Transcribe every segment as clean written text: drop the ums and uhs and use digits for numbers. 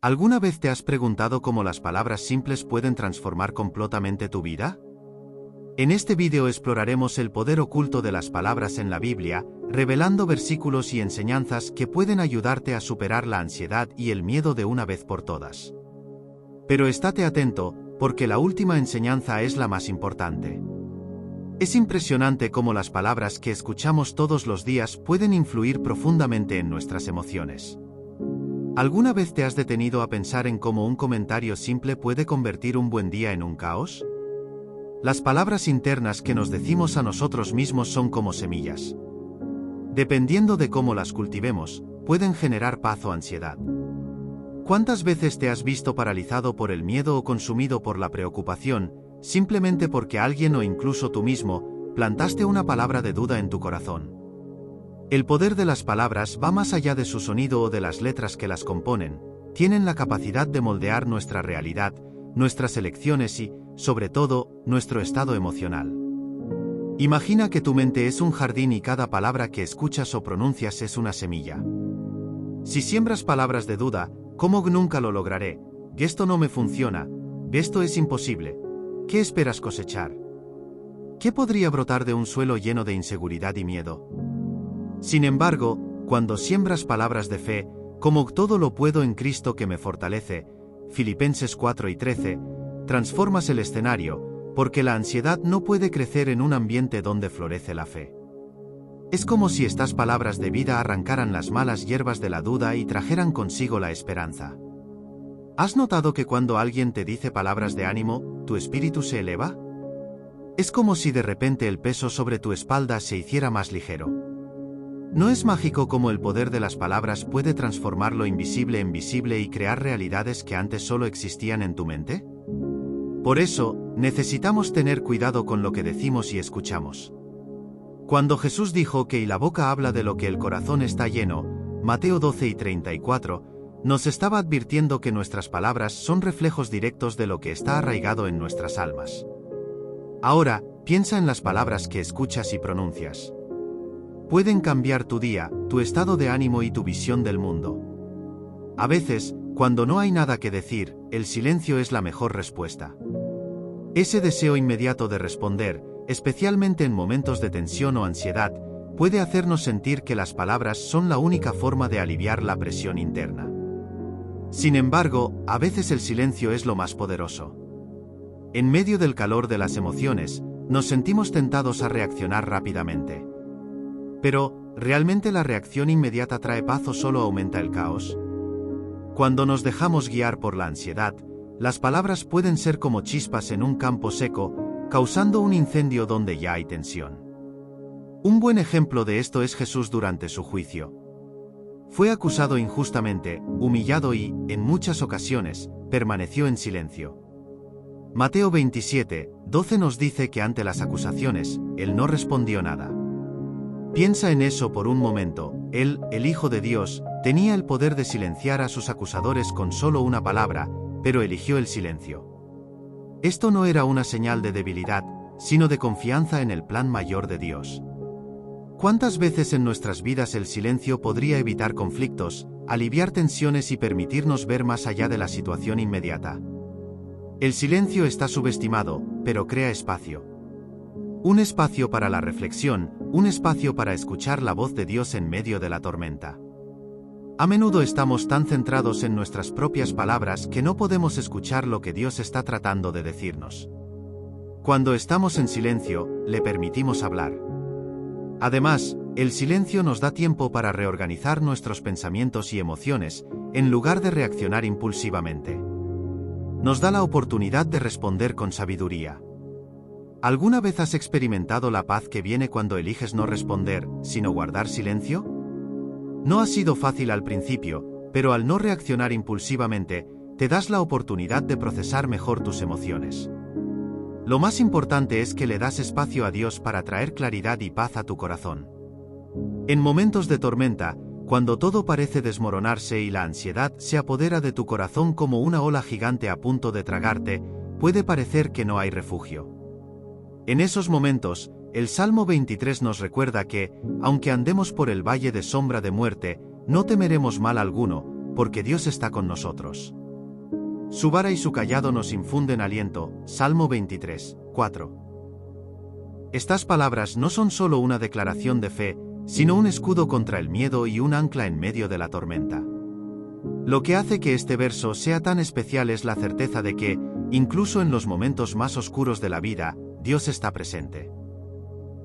¿Alguna vez te has preguntado cómo las palabras simples pueden transformar completamente tu vida? En este vídeo exploraremos el poder oculto de las palabras en la Biblia, revelando versículos y enseñanzas que pueden ayudarte a superar la ansiedad y el miedo de una vez por todas. Pero estate atento, porque la última enseñanza es la más importante. Es impresionante cómo las palabras que escuchamos todos los días pueden influir profundamente en nuestras emociones. ¿Alguna vez te has detenido a pensar en cómo un comentario simple puede convertir un buen día en un caos? Las palabras internas que nos decimos a nosotros mismos son como semillas. Dependiendo de cómo las cultivemos, pueden generar paz o ansiedad. ¿Cuántas veces te has visto paralizado por el miedo o consumido por la preocupación, simplemente porque alguien o incluso tú mismo plantaste una palabra de duda en tu corazón? El poder de las palabras va más allá de su sonido o de las letras que las componen. Tienen la capacidad de moldear nuestra realidad, nuestras elecciones y, sobre todo, nuestro estado emocional. Imagina que tu mente es un jardín y cada palabra que escuchas o pronuncias es una semilla. Si siembras palabras de duda, ¿cómo nunca lo lograré? Esto no me funciona. Esto es imposible. ¿Qué esperas cosechar? ¿Qué podría brotar de un suelo lleno de inseguridad y miedo? Sin embargo, cuando siembras palabras de fe, como todo lo puedo en Cristo que me fortalece, Filipenses 4:13, transformas el escenario, porque la ansiedad no puede crecer en un ambiente donde florece la fe. Es como si estas palabras de vida arrancaran las malas hierbas de la duda y trajeran consigo la esperanza. ¿Has notado que cuando alguien te dice palabras de ánimo, tu espíritu se eleva? Es como si de repente el peso sobre tu espalda se hiciera más ligero. ¿No es mágico cómo el poder de las palabras puede transformar lo invisible en visible y crear realidades que antes solo existían en tu mente? Por eso, necesitamos tener cuidado con lo que decimos y escuchamos. Cuando Jesús dijo que la boca habla de lo que el corazón está lleno, Mateo 12:34, nos estaba advirtiendo que nuestras palabras son reflejos directos de lo que está arraigado en nuestras almas. Ahora, piensa en las palabras que escuchas y pronuncias. Pueden cambiar tu día, tu estado de ánimo y tu visión del mundo. A veces, cuando no hay nada que decir, el silencio es la mejor respuesta. Ese deseo inmediato de responder, especialmente en momentos de tensión o ansiedad, puede hacernos sentir que las palabras son la única forma de aliviar la presión interna. Sin embargo, a veces el silencio es lo más poderoso. En medio del calor de las emociones, nos sentimos tentados a reaccionar rápidamente. Pero, ¿realmente la reacción inmediata trae paz o solo aumenta el caos? Cuando nos dejamos guiar por la ansiedad, las palabras pueden ser como chispas en un campo seco, causando un incendio donde ya hay tensión. Un buen ejemplo de esto es Jesús durante su juicio. Fue acusado injustamente, humillado y, en muchas ocasiones, permaneció en silencio. Mateo 27:12 nos dice que ante las acusaciones, él no respondió nada. Piensa en eso por un momento. Él, el Hijo de Dios, tenía el poder de silenciar a sus acusadores con solo una palabra, pero eligió el silencio. Esto no era una señal de debilidad, sino de confianza en el plan mayor de Dios. ¿Cuántas veces en nuestras vidas el silencio podría evitar conflictos, aliviar tensiones y permitirnos ver más allá de la situación inmediata? El silencio está subestimado, pero crea espacio. Un espacio para la reflexión, un espacio para escuchar la voz de Dios en medio de la tormenta. A menudo estamos tan centrados en nuestras propias palabras que no podemos escuchar lo que Dios está tratando de decirnos. Cuando estamos en silencio, le permitimos hablar. Además, el silencio nos da tiempo para reorganizar nuestros pensamientos y emociones, en lugar de reaccionar impulsivamente. Nos da la oportunidad de responder con sabiduría. ¿Alguna vez has experimentado la paz que viene cuando eliges no responder, sino guardar silencio? No ha sido fácil al principio, pero al no reaccionar impulsivamente, te das la oportunidad de procesar mejor tus emociones. Lo más importante es que le das espacio a Dios para traer claridad y paz a tu corazón. En momentos de tormenta, cuando todo parece desmoronarse y la ansiedad se apodera de tu corazón como una ola gigante a punto de tragarte, puede parecer que no hay refugio. En esos momentos, el Salmo 23 nos recuerda que, aunque andemos por el valle de sombra de muerte, no temeremos mal alguno, porque Dios está con nosotros. Su vara y su cayado nos infunden aliento. Salmo 23, 4. Estas palabras no son solo una declaración de fe, sino un escudo contra el miedo y un ancla en medio de la tormenta. Lo que hace que este verso sea tan especial es la certeza de que, incluso en los momentos más oscuros de la vida, Dios está presente.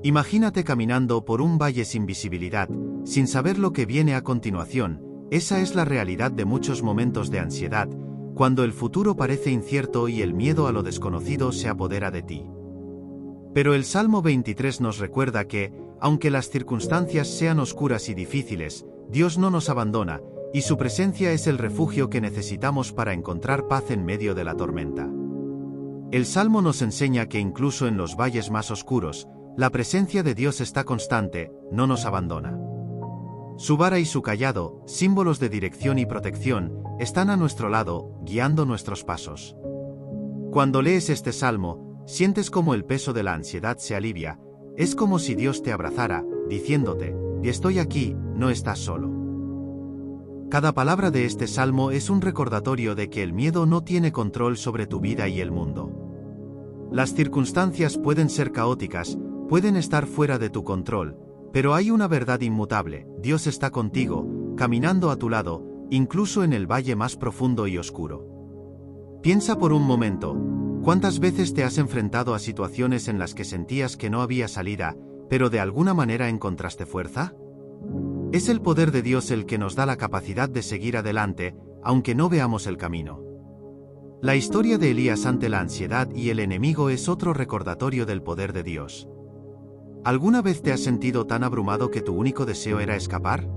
Imagínate caminando por un valle sin visibilidad, sin saber lo que viene a continuación. Esa es la realidad de muchos momentos de ansiedad, cuando el futuro parece incierto y el miedo a lo desconocido se apodera de ti. Pero el Salmo 23 nos recuerda que, aunque las circunstancias sean oscuras y difíciles, Dios no nos abandona, y su presencia es el refugio que necesitamos para encontrar paz en medio de la tormenta. El Salmo nos enseña que incluso en los valles más oscuros, la presencia de Dios está constante, no nos abandona. Su vara y su cayado, símbolos de dirección y protección, están a nuestro lado, guiando nuestros pasos. Cuando lees este salmo, sientes como el peso de la ansiedad se alivia. Es como si Dios te abrazara, diciéndote: estoy aquí, no estás solo. Cada palabra de este salmo es un recordatorio de que el miedo no tiene control sobre tu vida y el mundo. Las circunstancias pueden ser caóticas, pueden estar fuera de tu control, pero hay una verdad inmutable: Dios está contigo, caminando a tu lado, incluso en el valle más profundo y oscuro. Piensa por un momento, ¿cuántas veces te has enfrentado a situaciones en las que sentías que no había salida, pero de alguna manera encontraste fuerza? Es el poder de Dios el que nos da la capacidad de seguir adelante, aunque no veamos el camino. La historia de Elías ante la ansiedad y el enemigo es otro recordatorio del poder de Dios. ¿Alguna vez te has sentido tan abrumado que tu único deseo era escapar?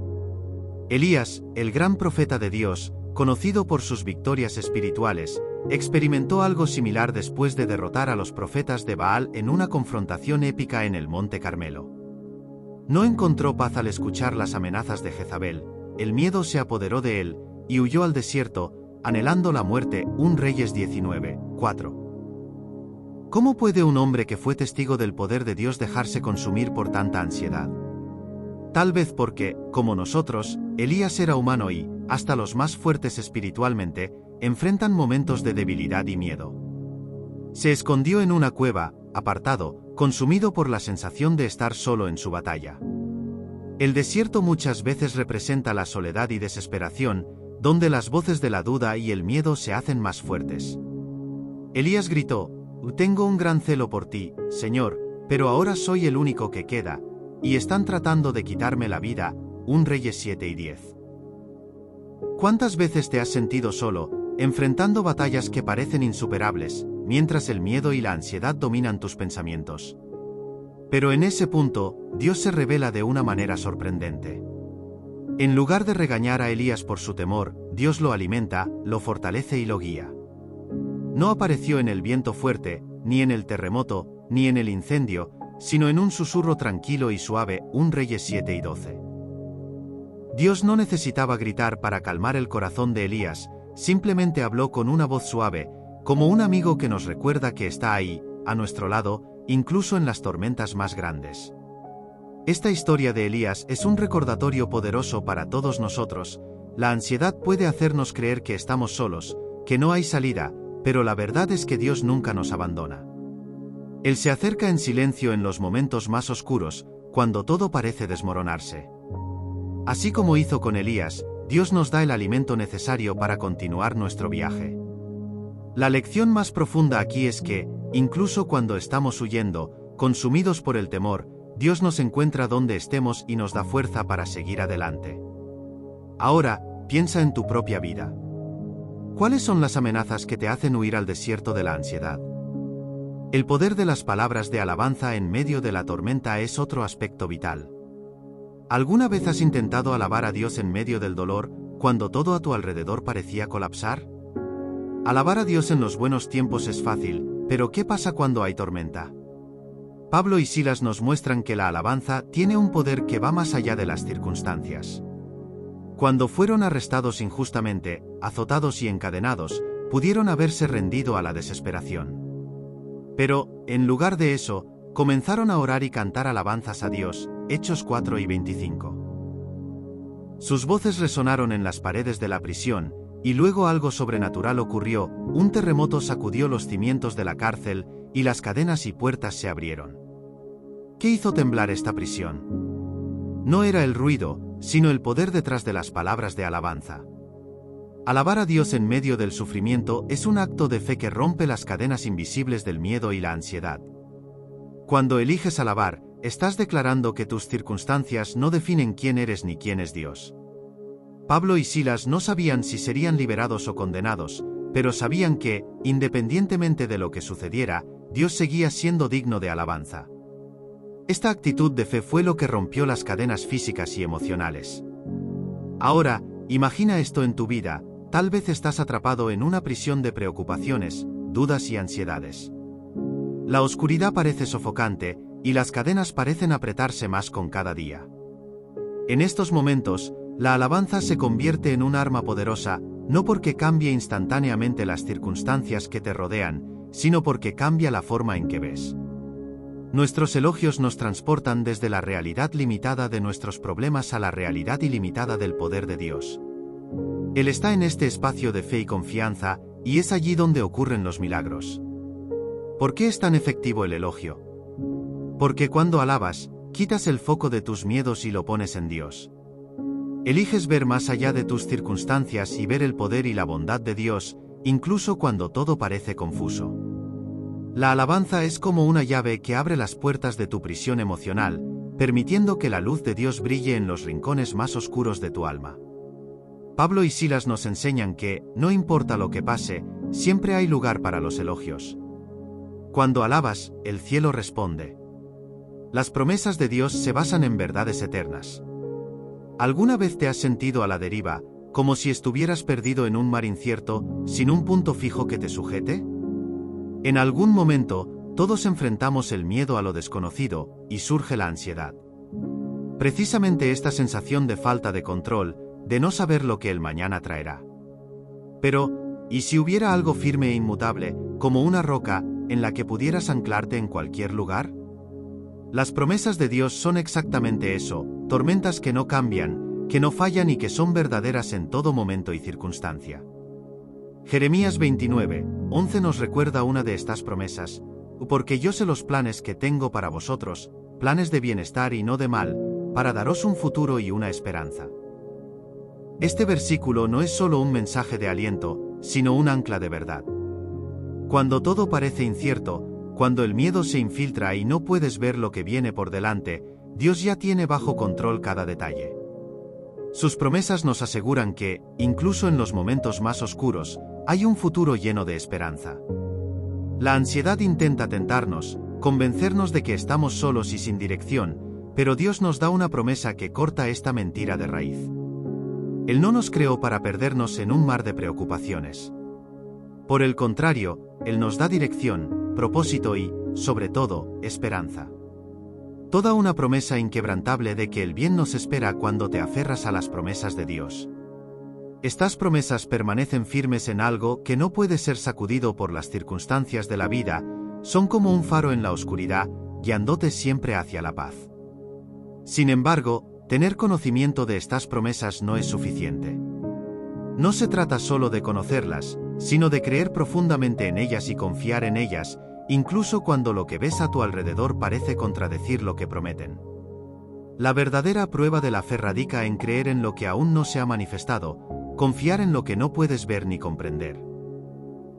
Elías, el gran profeta de Dios, conocido por sus victorias espirituales, experimentó algo similar después de derrotar a los profetas de Baal en una confrontación épica en el Monte Carmelo. No encontró paz al escuchar las amenazas de Jezabel, el miedo se apoderó de él, y huyó al desierto, anhelando la muerte. 1 Reyes 19, 4. ¿Cómo puede un hombre que fue testigo del poder de Dios dejarse consumir por tanta ansiedad? Tal vez porque, como nosotros, Elías era humano y, hasta los más fuertes espiritualmente, enfrentan momentos de debilidad y miedo. Se escondió en una cueva, apartado, consumido por la sensación de estar solo en su batalla. El desierto muchas veces representa la soledad y desesperación, donde las voces de la duda y el miedo se hacen más fuertes. Elías gritó: tengo un gran celo por ti, Señor, pero ahora soy el único que queda, y están tratando de quitarme la vida. 1 Reyes 7 y 10. ¿Cuántas veces te has sentido solo, enfrentando batallas que parecen insuperables, mientras el miedo y la ansiedad dominan tus pensamientos? Pero en ese punto, Dios se revela de una manera sorprendente. En lugar de regañar a Elías por su temor, Dios lo alimenta, lo fortalece y lo guía. No apareció en el viento fuerte, ni en el terremoto, ni en el incendio, sino en un susurro tranquilo y suave. 1 Reyes 7 y 12. Dios no necesitaba gritar para calmar el corazón de Elías, simplemente habló con una voz suave, como un amigo que nos recuerda que está ahí, a nuestro lado, incluso en las tormentas más grandes. Esta historia de Elías es un recordatorio poderoso para todos nosotros. La ansiedad puede hacernos creer que estamos solos, que no hay salida, pero la verdad es que Dios nunca nos abandona. Él se acerca en silencio en los momentos más oscuros, cuando todo parece desmoronarse. Así como hizo con Elías, Dios nos da el alimento necesario para continuar nuestro viaje. La lección más profunda aquí es que, incluso cuando estamos huyendo, consumidos por el temor, Dios nos encuentra donde estemos y nos da fuerza para seguir adelante. Ahora, piensa en tu propia vida. ¿Cuáles son las amenazas que te hacen huir al desierto de la ansiedad? El poder de las palabras de alabanza en medio de la tormenta es otro aspecto vital. ¿Alguna vez has intentado alabar a Dios en medio del dolor, cuando todo a tu alrededor parecía colapsar? Alabar a Dios en los buenos tiempos es fácil, pero ¿qué pasa cuando hay tormenta? Pablo y Silas nos muestran que la alabanza tiene un poder que va más allá de las circunstancias. Cuando fueron arrestados injustamente, azotados y encadenados, pudieron haberse rendido a la desesperación. Pero, en lugar de eso, comenzaron a orar y cantar alabanzas a Dios. Hechos 4 y 25. Sus voces resonaron en las paredes de la prisión, y luego algo sobrenatural ocurrió, un terremoto sacudió los cimientos de la cárcel, y las cadenas y puertas se abrieron. ¿Qué hizo temblar esta prisión? No era el ruido, sino el poder detrás de las palabras de alabanza. Alabar a Dios en medio del sufrimiento es un acto de fe que rompe las cadenas invisibles del miedo y la ansiedad. Cuando eliges alabar, estás declarando que tus circunstancias no definen quién eres ni quién es Dios. Pablo y Silas no sabían si serían liberados o condenados, pero sabían que, independientemente de lo que sucediera, Dios seguía siendo digno de alabanza. Esta actitud de fe fue lo que rompió las cadenas físicas y emocionales. Ahora, imagina esto en tu vida, tal vez estás atrapado en una prisión de preocupaciones, dudas y ansiedades. La oscuridad parece sofocante, y las cadenas parecen apretarse más con cada día. En estos momentos, la alabanza se convierte en un arma poderosa, no porque cambie instantáneamente las circunstancias que te rodean, sino porque cambia la forma en que ves. Nuestros elogios nos transportan desde la realidad limitada de nuestros problemas a la realidad ilimitada del poder de Dios. Él está en este espacio de fe y confianza, y es allí donde ocurren los milagros. ¿Por qué es tan efectivo el elogio? Porque cuando alabas, quitas el foco de tus miedos y lo pones en Dios. Eliges ver más allá de tus circunstancias y ver el poder y la bondad de Dios, incluso cuando todo parece confuso. La alabanza es como una llave que abre las puertas de tu prisión emocional, permitiendo que la luz de Dios brille en los rincones más oscuros de tu alma. Pablo y Silas nos enseñan que, no importa lo que pase, siempre hay lugar para los elogios. Cuando alabas, el cielo responde. Las promesas de Dios se basan en verdades eternas. ¿Alguna vez te has sentido a la deriva, como si estuvieras perdido en un mar incierto, sin un punto fijo que te sujete? En algún momento, todos enfrentamos el miedo a lo desconocido, y surge la ansiedad. Precisamente esta sensación de falta de control, de no saber lo que el mañana traerá. Pero, ¿y si hubiera algo firme e inmutable, como una roca, en la que pudieras anclarte en cualquier lugar? Las promesas de Dios son exactamente eso, tormentas que no cambian, que no fallan y que son verdaderas en todo momento y circunstancia. Jeremías 29:11 nos recuerda una de estas promesas, porque yo sé los planes que tengo para vosotros, planes de bienestar y no de mal, para daros un futuro y una esperanza. Este versículo no es solo un mensaje de aliento, sino un ancla de verdad. Cuando todo parece incierto, cuando el miedo se infiltra y no puedes ver lo que viene por delante, Dios ya tiene bajo control cada detalle. Sus promesas nos aseguran que, incluso en los momentos más oscuros, hay un futuro lleno de esperanza. La ansiedad intenta tentarnos, convencernos de que estamos solos y sin dirección, pero Dios nos da una promesa que corta esta mentira de raíz. Él no nos creó para perdernos en un mar de preocupaciones. Por el contrario, Él nos da dirección, propósito y, sobre todo, esperanza. Toda una promesa inquebrantable de que el bien nos espera cuando te aferras a las promesas de Dios. Estas promesas permanecen firmes en algo que no puede ser sacudido por las circunstancias de la vida, son como un faro en la oscuridad, guiándote siempre hacia la paz. Sin embargo, tener conocimiento de estas promesas no es suficiente. No se trata solo de conocerlas, sino de creer profundamente en ellas y confiar en ellas, incluso cuando lo que ves a tu alrededor parece contradecir lo que prometen. La verdadera prueba de la fe radica en creer en lo que aún no se ha manifestado, confiar en lo que no puedes ver ni comprender.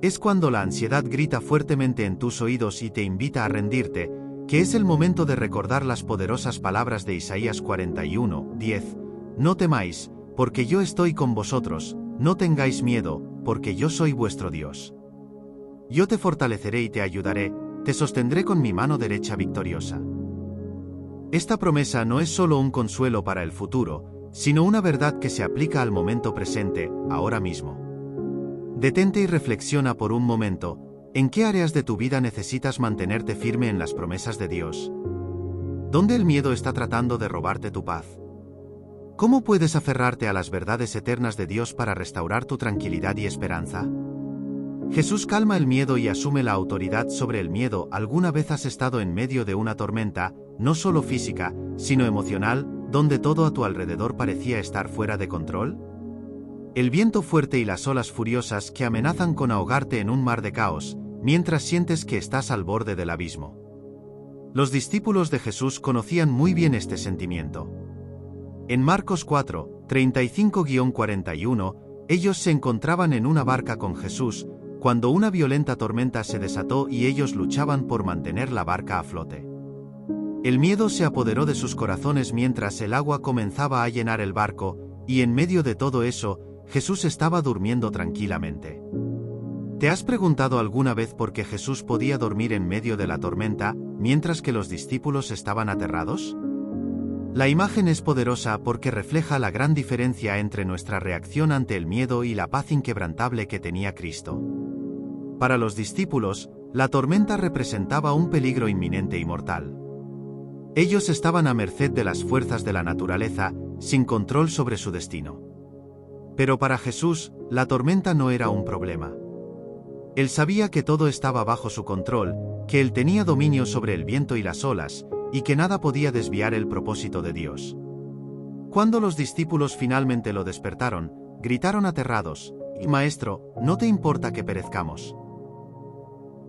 Es cuando la ansiedad grita fuertemente en tus oídos y te invita a rendirte, que es el momento de recordar las poderosas palabras de Isaías 41:10. No temáis, porque yo estoy con vosotros, no tengáis miedo, porque yo soy vuestro Dios. Yo te fortaleceré y te ayudaré, te sostendré con mi mano derecha victoriosa. Esta promesa no es solo un consuelo para el futuro, sino una verdad que se aplica al momento presente, ahora mismo. Detente y reflexiona por un momento, ¿en qué áreas de tu vida necesitas mantenerte firme en las promesas de Dios? ¿Dónde el miedo está tratando de robarte tu paz? ¿Cómo puedes aferrarte a las verdades eternas de Dios para restaurar tu tranquilidad y esperanza? Jesús calma el miedo y asume la autoridad sobre el miedo. ¿Alguna vez has estado en medio de una tormenta, no solo física, sino emocional, donde todo a tu alrededor parecía estar fuera de control? El viento fuerte y las olas furiosas que amenazan con ahogarte en un mar de caos, mientras sientes que estás al borde del abismo. Los discípulos de Jesús conocían muy bien este sentimiento. En Marcos 4, 35-41, ellos se encontraban en una barca con Jesús, cuando una violenta tormenta se desató y ellos luchaban por mantener la barca a flote. El miedo se apoderó de sus corazones mientras el agua comenzaba a llenar el barco, y en medio de todo eso, Jesús estaba durmiendo tranquilamente. ¿Te has preguntado alguna vez por qué Jesús podía dormir en medio de la tormenta, mientras que los discípulos estaban aterrados? La imagen es poderosa porque refleja la gran diferencia entre nuestra reacción ante el miedo y la paz inquebrantable que tenía Cristo. Para los discípulos, la tormenta representaba un peligro inminente y mortal. Ellos estaban a merced de las fuerzas de la naturaleza, sin control sobre su destino. Pero para Jesús, la tormenta no era un problema. Él sabía que todo estaba bajo su control, que él tenía dominio sobre el viento y las olas, y que nada podía desviar el propósito de Dios. Cuando los discípulos finalmente lo despertaron, gritaron aterrados: «Maestro, ¿no te importa que perezcamos?».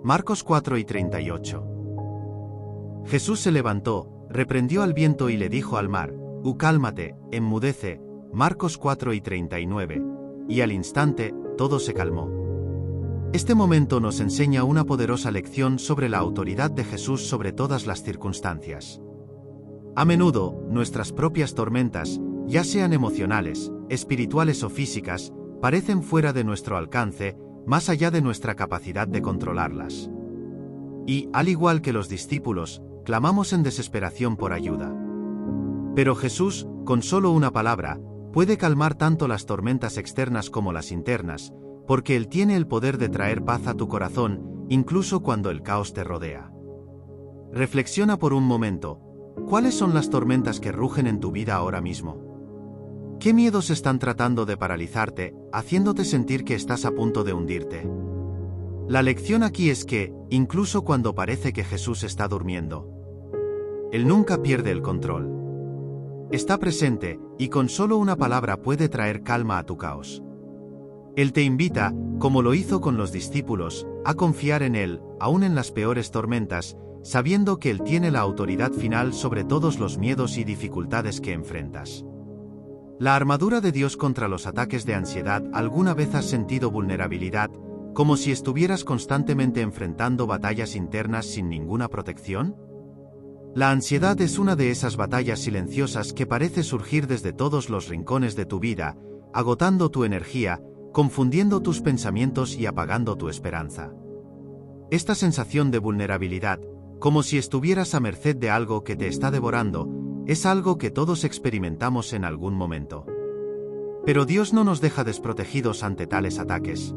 Marcos 4:38. Jesús se levantó, reprendió al viento y le dijo al mar: «Cálmate, enmudece». Marcos 4:39. Y al instante, todo se calmó. Este momento nos enseña una poderosa lección sobre la autoridad de Jesús sobre todas las circunstancias. A menudo, nuestras propias tormentas, ya sean emocionales, espirituales o físicas, parecen fuera de nuestro alcance, más allá de nuestra capacidad de controlarlas. Y, al igual que los discípulos, clamamos en desesperación por ayuda. Pero Jesús, con solo una palabra, puede calmar tanto las tormentas externas como las internas, porque Él tiene el poder de traer paz a tu corazón, incluso cuando el caos te rodea. Reflexiona por un momento. ¿Cuáles son las tormentas que rugen en tu vida ahora mismo? ¿Qué miedos están tratando de paralizarte, haciéndote sentir que estás a punto de hundirte? La lección aquí es que, incluso cuando parece que Jesús está durmiendo, Él nunca pierde el control. Está presente, y con solo una palabra puede traer calma a tu caos. Él te invita, como lo hizo con los discípulos, a confiar en Él, aún en las peores tormentas, sabiendo que Él tiene la autoridad final sobre todos los miedos y dificultades que enfrentas. La armadura de Dios contra los ataques de ansiedad. ¿Alguna vez has sentido vulnerabilidad, como si estuvieras constantemente enfrentando batallas internas sin ninguna protección? La ansiedad es una de esas batallas silenciosas que parece surgir desde todos los rincones de tu vida, agotando tu energía, confundiendo tus pensamientos y apagando tu esperanza. Esta sensación de vulnerabilidad, como si estuvieras a merced de algo que te está devorando, es algo que todos experimentamos en algún momento. Pero Dios no nos deja desprotegidos ante tales ataques.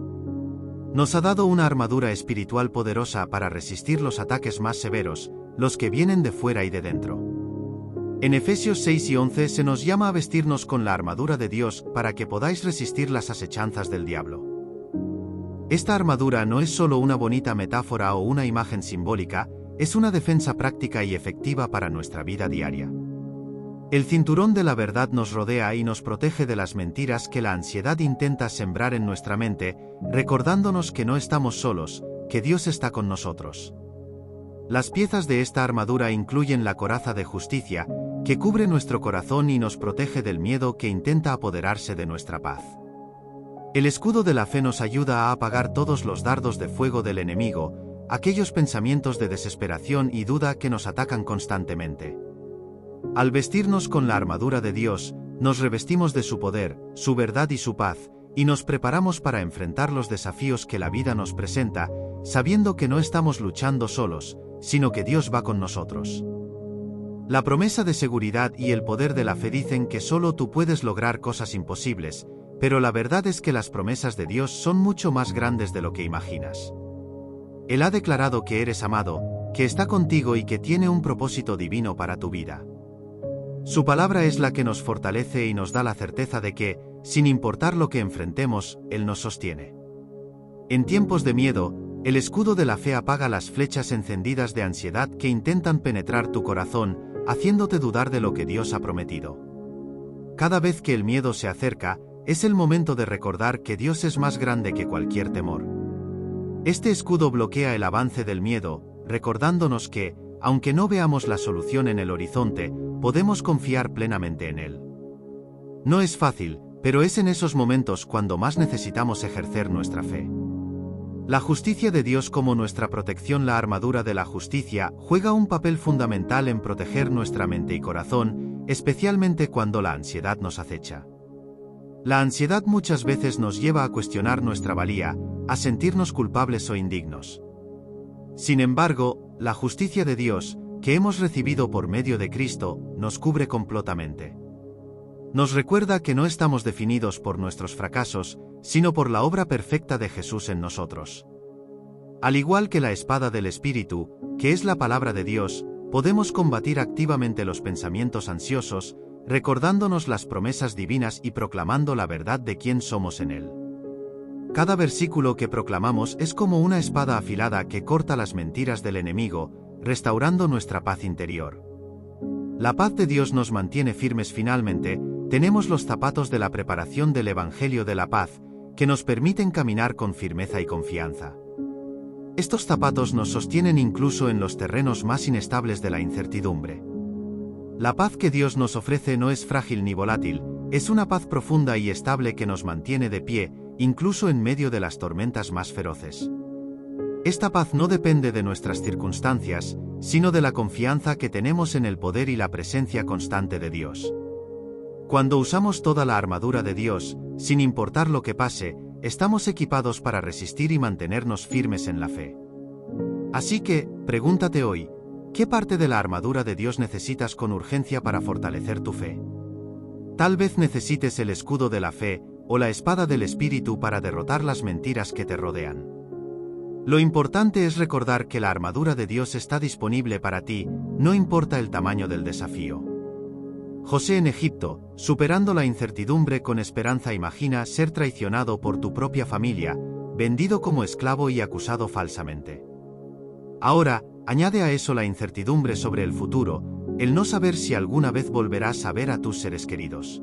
Nos ha dado una armadura espiritual poderosa para resistir los ataques más severos, los que vienen de fuera y de dentro. En Efesios 6:11 se nos llama a vestirnos con la armadura de Dios para que podáis resistir las asechanzas del diablo. Esta armadura no es solo una bonita metáfora o una imagen simbólica, es una defensa práctica y efectiva para nuestra vida diaria. El cinturón de la verdad nos rodea y nos protege de las mentiras que la ansiedad intenta sembrar en nuestra mente, recordándonos que no estamos solos, que Dios está con nosotros. Las piezas de esta armadura incluyen la coraza de justicia, que cubre nuestro corazón y nos protege del miedo que intenta apoderarse de nuestra paz. El escudo de la fe nos ayuda a apagar todos los dardos de fuego del enemigo, aquellos pensamientos de desesperación y duda que nos atacan constantemente. Al vestirnos con la armadura de Dios, nos revestimos de su poder, su verdad y su paz, y nos preparamos para enfrentar los desafíos que la vida nos presenta, sabiendo que no estamos luchando solos, sino que Dios va con nosotros. La promesa de seguridad y el poder de la fe dicen que solo tú puedes lograr cosas imposibles, pero la verdad es que las promesas de Dios son mucho más grandes de lo que imaginas. Él ha declarado que eres amado, que está contigo y que tiene un propósito divino para tu vida. Su palabra es la que nos fortalece y nos da la certeza de que, sin importar lo que enfrentemos, Él nos sostiene. En tiempos de miedo, el escudo de la fe apaga las flechas encendidas de ansiedad que intentan penetrar tu corazón, haciéndote dudar de lo que Dios ha prometido. Cada vez que el miedo se acerca, es el momento de recordar que Dios es más grande que cualquier temor. Este escudo bloquea el avance del miedo, recordándonos que, aunque no veamos la solución en el horizonte, podemos confiar plenamente en Él. No es fácil, pero es en esos momentos cuando más necesitamos ejercer nuestra fe. La justicia de Dios como nuestra protección. La armadura de la justicia juega un papel fundamental en proteger nuestra mente y corazón, especialmente cuando la ansiedad nos acecha. La ansiedad muchas veces nos lleva a cuestionar nuestra valía, a sentirnos culpables o indignos. Sin embargo, la justicia de Dios, que hemos recibido por medio de Cristo, nos cubre completamente. Nos recuerda que no estamos definidos por nuestros fracasos, sino por la obra perfecta de Jesús en nosotros. Al igual que la espada del Espíritu, que es la palabra de Dios, podemos combatir activamente los pensamientos ansiosos, recordándonos las promesas divinas y proclamando la verdad de quién somos en Él. Cada versículo que proclamamos es como una espada afilada que corta las mentiras del enemigo, restaurando nuestra paz interior. La paz de Dios nos mantiene firmes. Finalmente, tenemos los zapatos de la preparación del Evangelio de la paz, que nos permiten caminar con firmeza y confianza. Estos zapatos nos sostienen incluso en los terrenos más inestables de la incertidumbre. La paz que Dios nos ofrece no es frágil ni volátil, es una paz profunda y estable que nos mantiene de pie, incluso en medio de las tormentas más feroces. Esta paz no depende de nuestras circunstancias, sino de la confianza que tenemos en el poder y la presencia constante de Dios. Cuando usamos toda la armadura de Dios, sin importar lo que pase, estamos equipados para resistir y mantenernos firmes en la fe. Así que, pregúntate hoy, ¿qué parte de la armadura de Dios necesitas con urgencia para fortalecer tu fe? Tal vez necesites el escudo de la fe, o la espada del Espíritu para derrotar las mentiras que te rodean. Lo importante es recordar que la armadura de Dios está disponible para ti, no importa el tamaño del desafío. José en Egipto, superando la incertidumbre con esperanza. Imagina ser traicionado por tu propia familia, vendido como esclavo y acusado falsamente. Ahora, añade a eso la incertidumbre sobre el futuro, el no saber si alguna vez volverás a ver a tus seres queridos.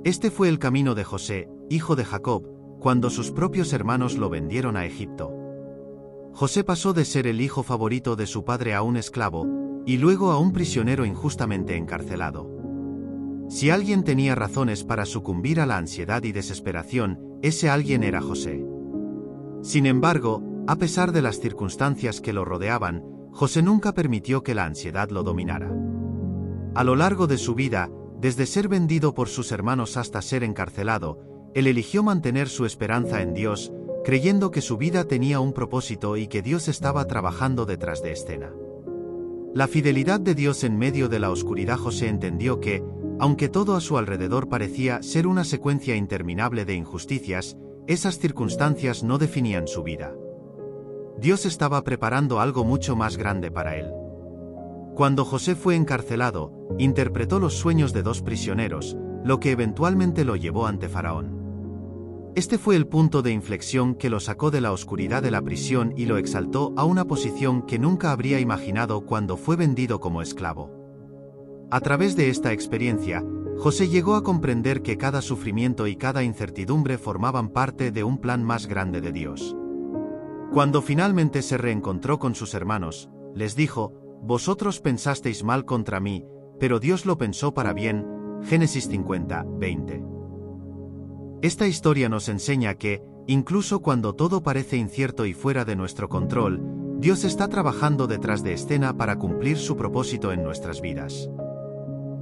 Este fue el camino de José, hijo de Jacob, cuando sus propios hermanos lo vendieron a Egipto. José pasó de ser el hijo favorito de su padre a un esclavo, y luego a un prisionero injustamente encarcelado. Si alguien tenía razones para sucumbir a la ansiedad y desesperación, ese alguien era José. Sin embargo, a pesar de las circunstancias que lo rodeaban, José nunca permitió que la ansiedad lo dominara. A lo largo de su vida, desde ser vendido por sus hermanos hasta ser encarcelado, él eligió mantener su esperanza en Dios, creyendo que su vida tenía un propósito y que Dios estaba trabajando detrás de escena. La fidelidad de Dios en medio de la oscuridad. José entendió que, aunque todo a su alrededor parecía ser una secuencia interminable de injusticias, esas circunstancias no definían su vida. Dios estaba preparando algo mucho más grande para él. Cuando José fue encarcelado, interpretó los sueños de dos prisioneros, lo que eventualmente lo llevó ante Faraón. Este fue el punto de inflexión que lo sacó de la oscuridad de la prisión y lo exaltó a una posición que nunca habría imaginado cuando fue vendido como esclavo. A través de esta experiencia, José llegó a comprender que cada sufrimiento y cada incertidumbre formaban parte de un plan más grande de Dios. Cuando finalmente se reencontró con sus hermanos, les dijo: «Vosotros pensasteis mal contra mí, pero Dios lo pensó para bien». Génesis 50, 20. Esta historia nos enseña que, incluso cuando todo parece incierto y fuera de nuestro control, Dios está trabajando detrás de escena para cumplir su propósito en nuestras vidas.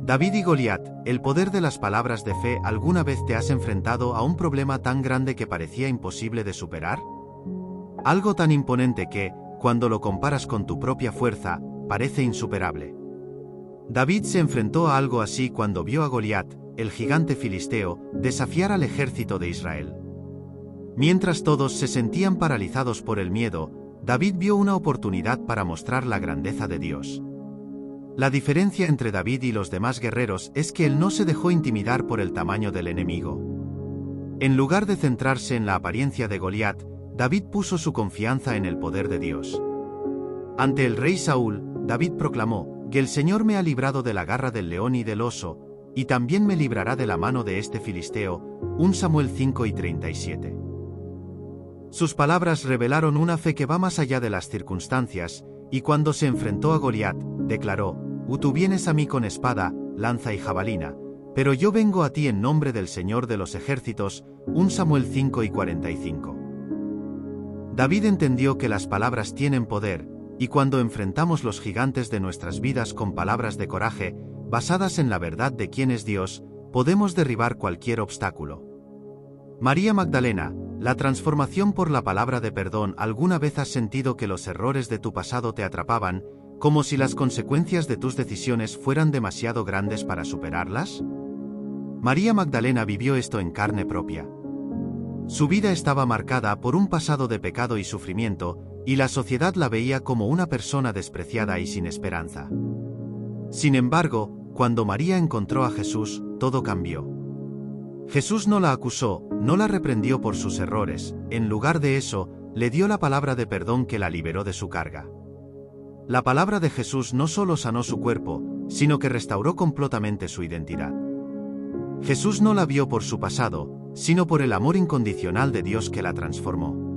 David y Goliat, el poder de las palabras de fe. ¿Alguna vez te has enfrentado a un problema tan grande que parecía imposible de superar? Algo tan imponente que, cuando lo comparas con tu propia fuerza, parece insuperable. David se enfrentó a algo así cuando vio a Goliat, el gigante filisteo, desafiar al ejército de Israel. Mientras todos se sentían paralizados por el miedo, David vio una oportunidad para mostrar la grandeza de Dios. La diferencia entre David y los demás guerreros es que él no se dejó intimidar por el tamaño del enemigo. En lugar de centrarse en la apariencia de Goliat, David puso su confianza en el poder de Dios. Ante el rey Saúl, David proclamó: que el Señor me ha librado de la garra del león y del oso, y también me librará de la mano de este filisteo. 1 Samuel 5:37. Sus palabras revelaron una fe que va más allá de las circunstancias, y cuando se enfrentó a Goliat, declaró: Tú vienes a mí con espada, lanza y jabalina, pero yo vengo a ti en nombre del Señor de los ejércitos. 1 Samuel 5:45. David entendió que las palabras tienen poder, y cuando enfrentamos los gigantes de nuestras vidas con palabras de coraje, basadas en la verdad de quién es Dios, podemos derribar cualquier obstáculo. María Magdalena, la transformación por la palabra de perdón. ¿Alguna vez has sentido que los errores de tu pasado te atrapaban, como si las consecuencias de tus decisiones fueran demasiado grandes para superarlas? María Magdalena vivió esto en carne propia. Su vida estaba marcada por un pasado de pecado y sufrimiento, y la sociedad la veía como una persona despreciada y sin esperanza. Sin embargo, cuando María encontró a Jesús, todo cambió. Jesús no la acusó, no la reprendió por sus errores, en lugar de eso, le dio la palabra de perdón que la liberó de su carga. La palabra de Jesús no solo sanó su cuerpo, sino que restauró completamente su identidad. Jesús no la vio por su pasado, sino por el amor incondicional de Dios que la transformó.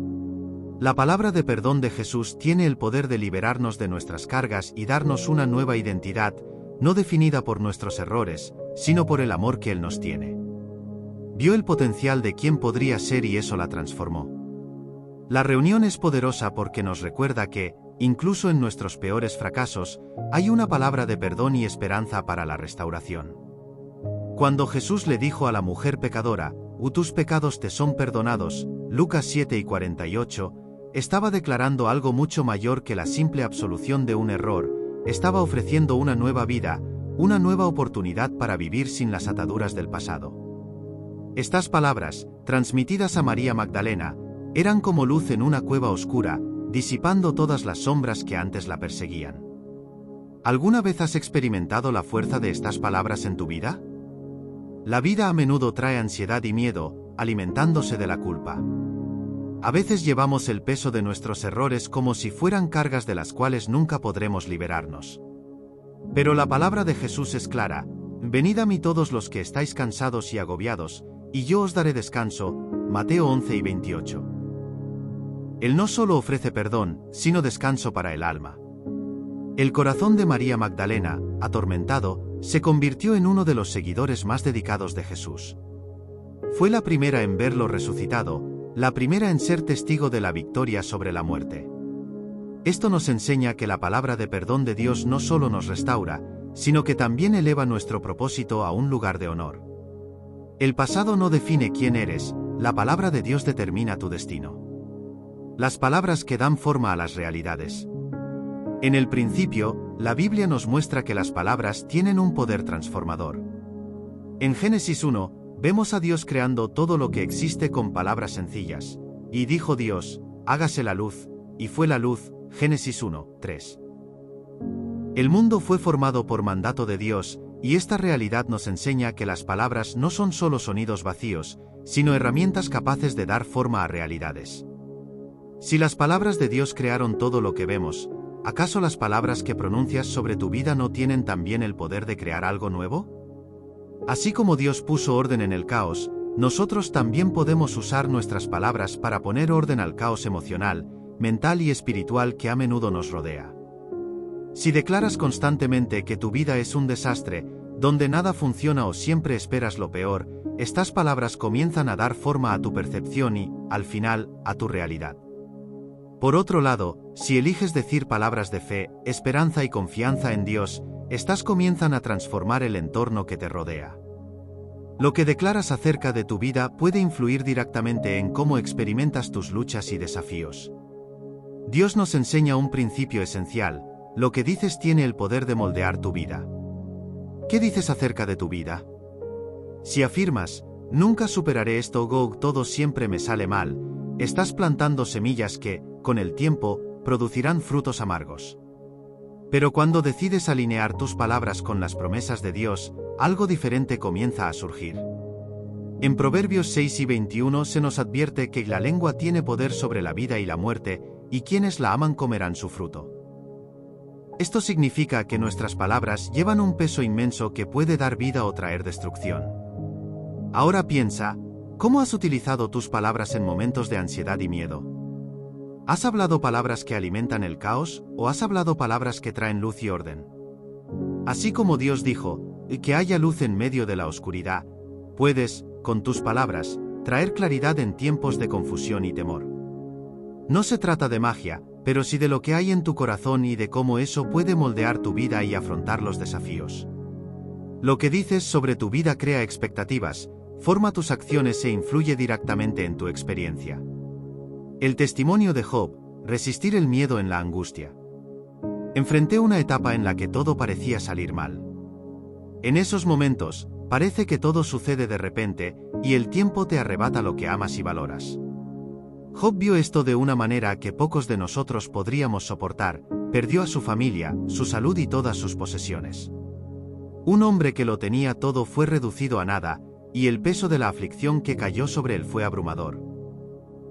La palabra de perdón de Jesús tiene el poder de liberarnos de nuestras cargas y darnos una nueva identidad, no definida por nuestros errores, sino por el amor que Él nos tiene. Vio el potencial de quién podría ser y eso la transformó. La reunión es poderosa porque nos recuerda que, incluso en nuestros peores fracasos, hay una palabra de perdón y esperanza para la restauración. Cuando Jesús le dijo a la mujer pecadora: tus pecados te son perdonados, Lucas 7:48, estaba declarando algo mucho mayor que la simple absolución de un error. Estaba ofreciendo una nueva vida, una nueva oportunidad para vivir sin las ataduras del pasado. Estas palabras, transmitidas a María Magdalena, eran como luz en una cueva oscura, disipando todas las sombras que antes la perseguían. ¿Alguna vez has experimentado la fuerza de estas palabras en tu vida? La vida a menudo trae ansiedad y miedo, alimentándose de la culpa. A veces llevamos el peso de nuestros errores como si fueran cargas de las cuales nunca podremos liberarnos. Pero la palabra de Jesús es clara: venid a mí todos los que estáis cansados y agobiados, y yo os daré descanso. Mateo 11:28. Él no solo ofrece perdón, sino descanso para el alma. El corazón de María Magdalena, atormentado, se convirtió en uno de los seguidores más dedicados de Jesús. Fue la primera en verlo resucitado, la primera en ser testigo de la victoria sobre la muerte. Esto nos enseña que la palabra de perdón de Dios no solo nos restaura, sino que también eleva nuestro propósito a un lugar de honor. El pasado no define quién eres, la palabra de Dios determina tu destino. Las palabras que dan forma a las realidades. En el principio, la Biblia nos muestra que las palabras tienen un poder transformador. En Génesis 1, vemos a Dios creando todo lo que existe con palabras sencillas. Y dijo Dios: hágase la luz, y fue la luz. Génesis 1:3. El mundo fue formado por mandato de Dios, y esta realidad nos enseña que las palabras no son solo sonidos vacíos, sino herramientas capaces de dar forma a realidades. Si las palabras de Dios crearon todo lo que vemos, ¿acaso las palabras que pronuncias sobre tu vida no tienen también el poder de crear algo nuevo? Así como Dios puso orden en el caos, nosotros también podemos usar nuestras palabras para poner orden al caos emocional, mental y espiritual que a menudo nos rodea. Si declaras constantemente que tu vida es un desastre, donde nada funciona o siempre esperas lo peor, estas palabras comienzan a dar forma a tu percepción y, al final, a tu realidad. Por otro lado, si eliges decir palabras de fe, esperanza y confianza en Dios, estas comienzan a transformar el entorno que te rodea. Lo que declaras acerca de tu vida puede influir directamente en cómo experimentas tus luchas y desafíos. Dios nos enseña un principio esencial: lo que dices tiene el poder de moldear tu vida. ¿Qué dices acerca de tu vida? Si afirmas: nunca superaré esto o todo siempre me sale mal, estás plantando semillas que, con el tiempo, producirán frutos amargos. Pero cuando decides alinear tus palabras con las promesas de Dios, algo diferente comienza a surgir. En Proverbios 6:21 se nos advierte que la lengua tiene poder sobre la vida y la muerte, y quienes la aman comerán su fruto. Esto significa que nuestras palabras llevan un peso inmenso que puede dar vida o traer destrucción. Ahora piensa, ¿cómo has utilizado tus palabras en momentos de ansiedad y miedo? ¿Has hablado palabras que alimentan el caos o has hablado palabras que traen luz y orden? Así como Dios dijo, que haya luz en medio de la oscuridad, puedes, con tus palabras, traer claridad en tiempos de confusión y temor. No se trata de magia, pero sí de lo que hay en tu corazón y de cómo eso puede moldear tu vida y afrontar los desafíos. Lo que dices sobre tu vida crea expectativas, forma tus acciones e influye directamente en tu experiencia. El testimonio de Job, resistir el miedo en la angustia. Enfrenté una etapa en la que todo parecía salir mal. En esos momentos, parece que todo sucede de repente, y el tiempo te arrebata lo que amas y valoras. Job vio esto de una manera que pocos de nosotros podríamos soportar, perdió a su familia, su salud y todas sus posesiones. Un hombre que lo tenía todo fue reducido a nada, y el peso de la aflicción que cayó sobre él fue abrumador.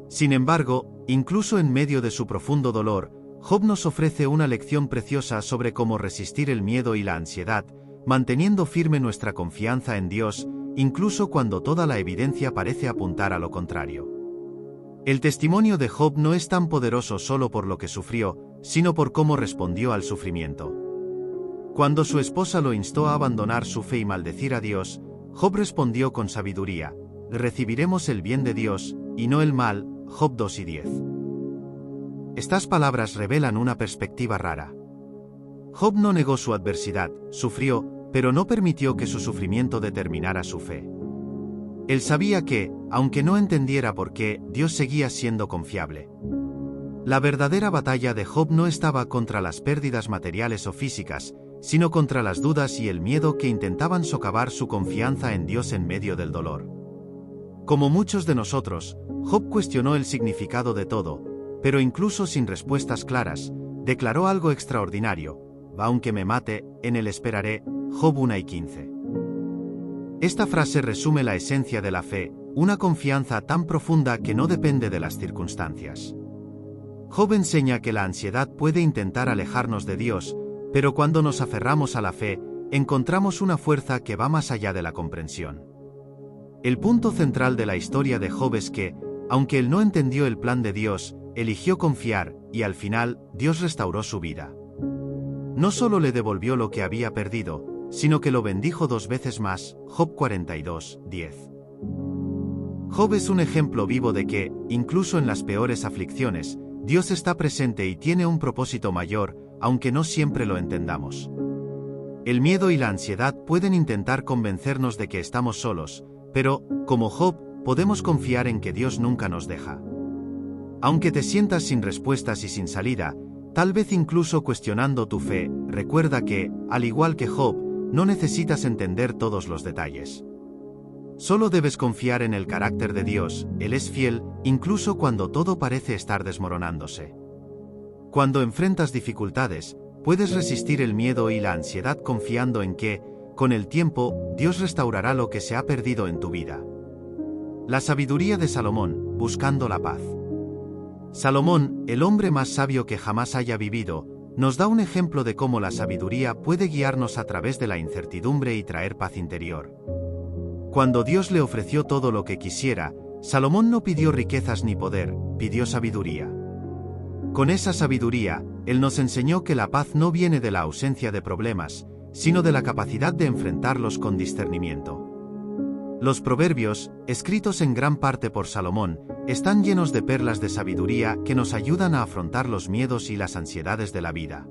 Sin embargo, incluso en medio de su profundo dolor, Job nos ofrece una lección preciosa sobre cómo resistir el miedo y la ansiedad, manteniendo firme nuestra confianza en Dios, incluso cuando toda la evidencia parece apuntar a lo contrario. El testimonio de Job no es tan poderoso solo por lo que sufrió, sino por cómo respondió al sufrimiento. Cuando su esposa lo instó a abandonar su fe y maldecir a Dios, Job respondió con sabiduría: recibiremos el bien de Dios, y no el mal. Job 2:10. Estas palabras revelan una perspectiva rara. Job no negó su adversidad, sufrió, pero no permitió que su sufrimiento determinara su fe. Él sabía que, aunque no entendiera por qué, Dios seguía siendo confiable. La verdadera batalla de Job no estaba contra las pérdidas materiales o físicas, sino contra las dudas y el miedo que intentaban socavar su confianza en Dios en medio del dolor. Como muchos de nosotros, Job cuestionó el significado de todo, pero incluso sin respuestas claras, declaró algo extraordinario: aunque me mate, en él esperaré. Job 1:15. Esta frase resume la esencia de la fe, una confianza tan profunda que no depende de las circunstancias. Job enseña que la ansiedad puede intentar alejarnos de Dios, pero cuando nos aferramos a la fe, encontramos una fuerza que va más allá de la comprensión. El punto central de la historia de Job es que, aunque él no entendió el plan de Dios, eligió confiar, y al final, Dios restauró su vida. No solo le devolvió lo que había perdido, sino que lo bendijo 2 veces más. Job 42:10. Job es un ejemplo vivo de que, incluso en las peores aflicciones, Dios está presente y tiene un propósito mayor, aunque no siempre lo entendamos. El miedo y la ansiedad pueden intentar convencernos de que estamos solos, pero, como Job, podemos confiar en que Dios nunca nos deja. Aunque te sientas sin respuestas y sin salida, tal vez incluso cuestionando tu fe, recuerda que, al igual que Job, no necesitas entender todos los detalles. Solo debes confiar en el carácter de Dios. Él es fiel, incluso cuando todo parece estar desmoronándose. Cuando enfrentas dificultades, puedes resistir el miedo y la ansiedad confiando en que, con el tiempo, Dios restaurará lo que se ha perdido en tu vida. La sabiduría de Salomón, buscando la paz. Salomón, el hombre más sabio que jamás haya vivido, nos da un ejemplo de cómo la sabiduría puede guiarnos a través de la incertidumbre y traer paz interior. Cuando Dios le ofreció todo lo que quisiera, Salomón no pidió riquezas ni poder, pidió sabiduría. Con esa sabiduría, él nos enseñó que la paz no viene de la ausencia de problemas, sino de la capacidad de enfrentarlos con discernimiento. Los proverbios, escritos en gran parte por Salomón, están llenos de perlas de sabiduría que nos ayudan a afrontar los miedos y las ansiedades de la vida.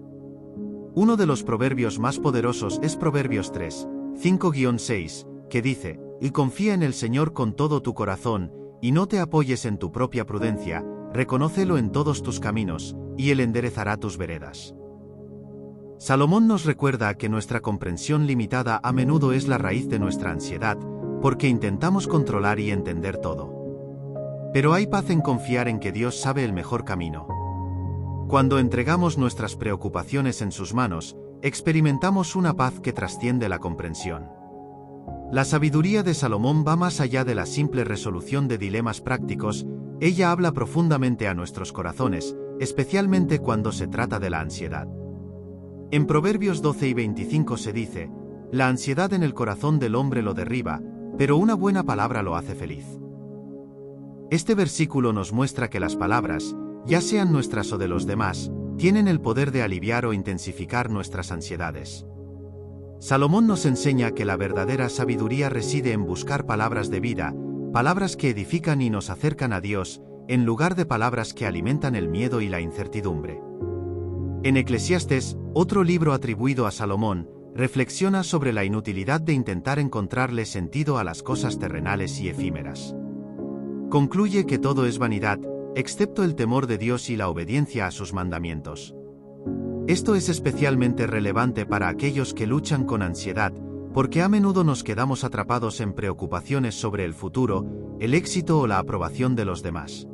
Uno de los proverbios más poderosos es Proverbios 3, 5-6, que dice: y confía en el Señor con todo tu corazón, y no te apoyes en tu propia prudencia, reconócelo en todos tus caminos, y Él enderezará tus veredas. Salomón nos recuerda que nuestra comprensión limitada a menudo es la raíz de nuestra ansiedad, porque intentamos controlar y entender todo. Pero hay paz en confiar en que Dios sabe el mejor camino. Cuando entregamos nuestras preocupaciones en sus manos, experimentamos una paz que trasciende la comprensión. La sabiduría de Salomón va más allá de la simple resolución de dilemas prácticos, ella habla profundamente a nuestros corazones, especialmente cuando se trata de la ansiedad. En Proverbios 12 y 25 se dice: la ansiedad en el corazón del hombre lo derriba, pero una buena palabra lo hace feliz. Este versículo nos muestra que las palabras, ya sean nuestras o de los demás, tienen el poder de aliviar o intensificar nuestras ansiedades. Salomón nos enseña que la verdadera sabiduría reside en buscar palabras de vida, palabras que edifican y nos acercan a Dios, en lugar de palabras que alimentan el miedo y la incertidumbre. En Eclesiastés, otro libro atribuido a Salomón, reflexiona sobre la inutilidad de intentar encontrarle sentido a las cosas terrenales y efímeras. Concluye que todo es vanidad, excepto el temor de Dios y la obediencia a sus mandamientos. Esto es especialmente relevante para aquellos que luchan con ansiedad, porque a menudo nos quedamos atrapados en preocupaciones sobre el futuro, el éxito o la aprobación de los demás.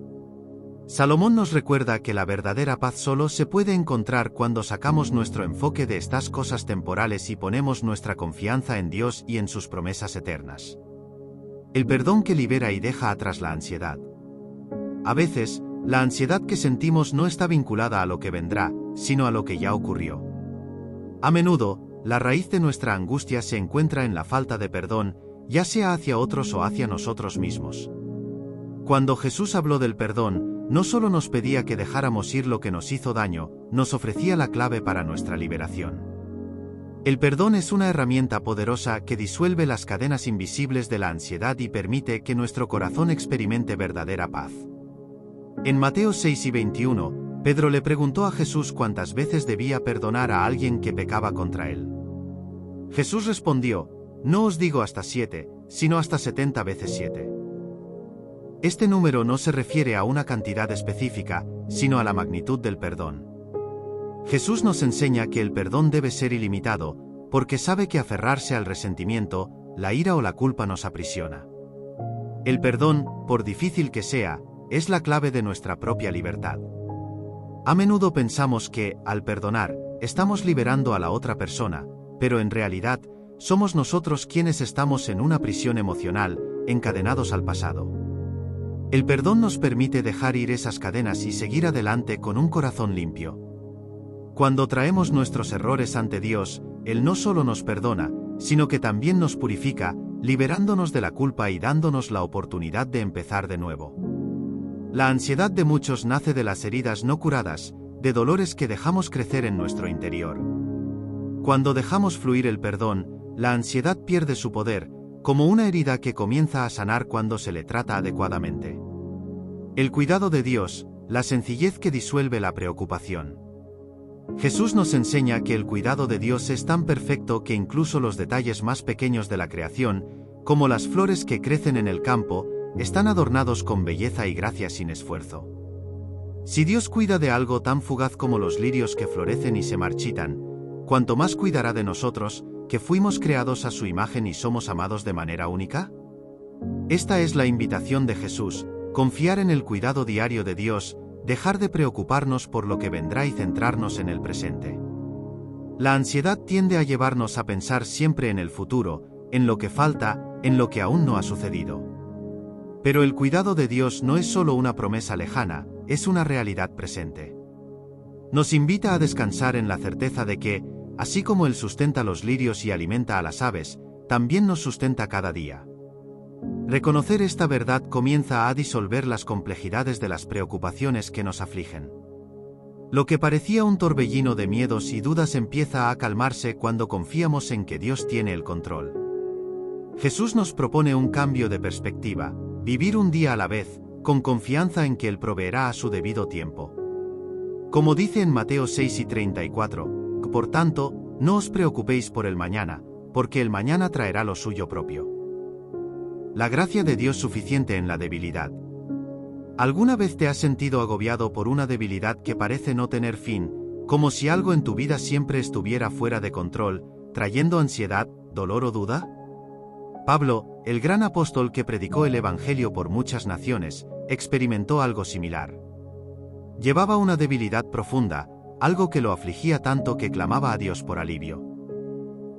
Salomón nos recuerda que la verdadera paz solo se puede encontrar cuando sacamos nuestro enfoque de estas cosas temporales y ponemos nuestra confianza en Dios y en sus promesas eternas. El perdón que libera y deja atrás la ansiedad. A veces, la ansiedad que sentimos no está vinculada a lo que vendrá, sino a lo que ya ocurrió. A menudo, la raíz de nuestra angustia se encuentra en la falta de perdón, ya sea hacia otros o hacia nosotros mismos. Cuando Jesús habló del perdón, no solo nos pedía que dejáramos ir lo que nos hizo daño, nos ofrecía la clave para nuestra liberación. El perdón es una herramienta poderosa que disuelve las cadenas invisibles de la ansiedad y permite que nuestro corazón experimente verdadera paz. En Mateo 6 y 21, Pedro le preguntó a Jesús cuántas veces debía perdonar a alguien que pecaba contra él. Jesús respondió: no os digo hasta 7, sino hasta 70 veces 7. Este número no se refiere a una cantidad específica, sino a la magnitud del perdón. Jesús nos enseña que el perdón debe ser ilimitado, porque sabe que aferrarse al resentimiento, la ira o la culpa nos aprisiona. El perdón, por difícil que sea, es la clave de nuestra propia libertad. A menudo pensamos que, al perdonar, estamos liberando a la otra persona, pero en realidad, somos nosotros quienes estamos en una prisión emocional, encadenados al pasado. El perdón nos permite dejar ir esas cadenas y seguir adelante con un corazón limpio. Cuando traemos nuestros errores ante Dios, Él no solo nos perdona, sino que también nos purifica, liberándonos de la culpa y dándonos la oportunidad de empezar de nuevo. La ansiedad de muchos nace de las heridas no curadas, de dolores que dejamos crecer en nuestro interior. Cuando dejamos fluir el perdón, la ansiedad pierde su poder, como una herida que comienza a sanar cuando se le trata adecuadamente. El cuidado de Dios, la sencillez que disuelve la preocupación. Jesús nos enseña que el cuidado de Dios es tan perfecto que incluso los detalles más pequeños de la creación, como las flores que crecen en el campo, están adornados con belleza y gracia sin esfuerzo. Si Dios cuida de algo tan fugaz como los lirios que florecen y se marchitan, ¿cuánto más cuidará de nosotros, que fuimos creados a su imagen y somos amados de manera única? Esta es la invitación de Jesús: confiar en el cuidado diario de Dios, dejar de preocuparnos por lo que vendrá y centrarnos en el presente. La ansiedad tiende a llevarnos a pensar siempre en el futuro, en lo que falta, en lo que aún no ha sucedido. Pero el cuidado de Dios no es solo una promesa lejana, es una realidad presente. Nos invita a descansar en la certeza de que, así como Él sustenta los lirios y alimenta a las aves, también nos sustenta cada día. Reconocer esta verdad comienza a disolver las complejidades de las preocupaciones que nos afligen. Lo que parecía un torbellino de miedos y dudas empieza a calmarse cuando confiamos en que Dios tiene el control. Jesús nos propone un cambio de perspectiva, vivir un día a la vez, con confianza en que Él proveerá a su debido tiempo. Como dice en Mateo 6 y 34, por tanto, no os preocupéis por el mañana, porque el mañana traerá lo suyo propio. La gracia de Dios suficiente en la debilidad. ¿Alguna vez te has sentido agobiado por una debilidad que parece no tener fin, como si algo en tu vida siempre estuviera fuera de control, trayendo ansiedad, dolor o duda? Pablo, el gran apóstol que predicó el Evangelio por muchas naciones, experimentó algo similar. Llevaba una debilidad profunda, algo que lo afligía tanto que clamaba a Dios por alivio.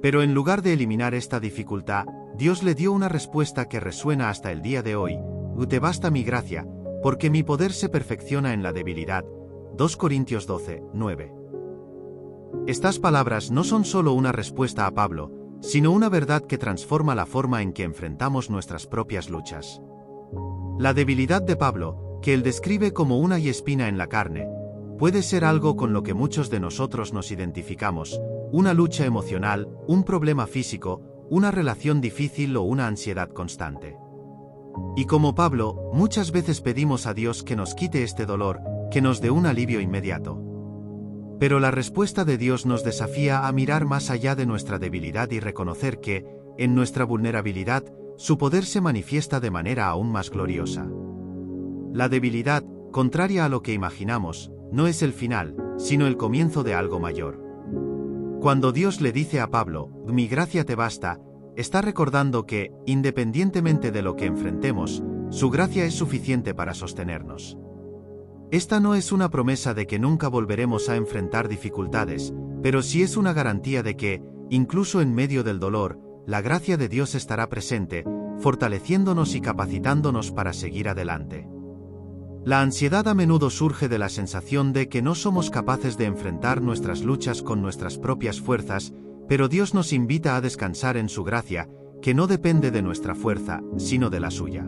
Pero en lugar de eliminar esta dificultad, Dios le dio una respuesta que resuena hasta el día de hoy: te basta mi gracia, porque mi poder se perfecciona en la debilidad. 2 Corintios 12, 9. Estas palabras no son solo una respuesta a Pablo, sino una verdad que transforma la forma en que enfrentamos nuestras propias luchas. La debilidad de Pablo, que él describe como una espina en la carne, puede ser algo con lo que muchos de nosotros nos identificamos, una lucha emocional, un problema físico, una relación difícil o una ansiedad constante. Y como Pablo, muchas veces pedimos a Dios que nos quite este dolor, que nos dé un alivio inmediato. Pero la respuesta de Dios nos desafía a mirar más allá de nuestra debilidad y reconocer que, en nuestra vulnerabilidad, su poder se manifiesta de manera aún más gloriosa. La debilidad, contraria a lo que imaginamos, no es el final, sino el comienzo de algo mayor. Cuando Dios le dice a Pablo, «Mi gracia te basta», está recordando que, independientemente de lo que enfrentemos, su gracia es suficiente para sostenernos. Esta no es una promesa de que nunca volveremos a enfrentar dificultades, pero sí es una garantía de que, incluso en medio del dolor, la gracia de Dios estará presente, fortaleciéndonos y capacitándonos para seguir adelante. La ansiedad a menudo surge de la sensación de que no somos capaces de enfrentar nuestras luchas con nuestras propias fuerzas, pero Dios nos invita a descansar en su gracia, que no depende de nuestra fuerza, sino de la suya.